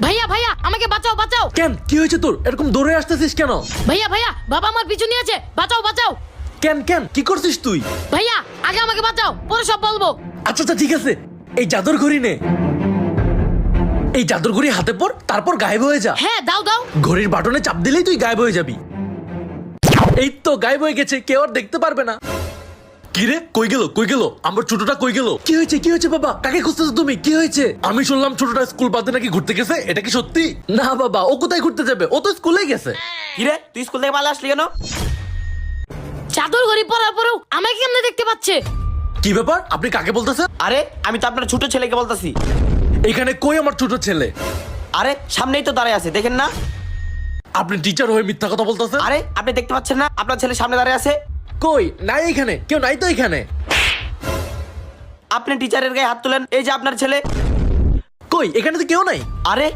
ভাইয়া ভাইয়া আমাকে বাঁচাও বাঁচাও। কেন কি হয়েছে তোর? এরকম দৌড়ে আসতেছিস কেন? ভাইয়া ভাইয়া বাবা আমার পিছু নিয়েছে, বাঁচাও বাঁচাও। কেন কেন কি করছিস তুই? ভাইয়া আগে আমাকে বাঁচাও, পরে সব বলবো। আচ্ছা আচ্ছা ঠিক আছে, এই জাদুর ঘড়ি নে। এই জাদুর ঘড়ি হাতে পর, তারপর গায়েব হয়ে যা। হ্যাঁ দাও দাও। ঘড়ির বাটনে চাপ দিলেই তুই গায়েব হয়ে যাবি। এই তো গায়েব হয়ে গেছে, কেউ আর দেখতে পারবে না। কিরে কই গেল কই গেল আমার ছোটটা কই গেল? কি হয়েছে বাবা? কাকে খুঁজতেছো তুমি? কি হয়েছে? আমি শুনলাম ছোটটা স্কুল বাদে নাকি ঘুরতে গেছে, এটা কি সত্যি? না বাবা, ও কোথায় ঘুরতে যাবে? ও তো স্কুলে গেছে। কিরে তুই স্কুল থেকে পালা আসলি কেন? চাদর ঘড়ি পরার পরেও আমাকে কেমনে দেখতে পাচ্ছে? কি ব্যাপার, আপনি কাকে বলতেছেন? আরে আমি তো আপনার ছোট ছেলেকে বলতাছি। এখানে কই আমার ছোট ছেলে? আরে সামনেই তো দাঁড়ায় আছে, দেখেন না? আপনি টিচার হয়ে মিথ্যা কথা বলতেছেন? আরে আপনি দেখতে পাচ্ছেন না আপনার ছেলে সামনে দাঁড়ায় আছে? কই নাই, এখানে কেউ নাই তো। এখানে আপনি টিচারের গায়ে হাত তুলেন, এই যে আপনার ছেলে। কই, এখানে তো কেউ নাই। আরে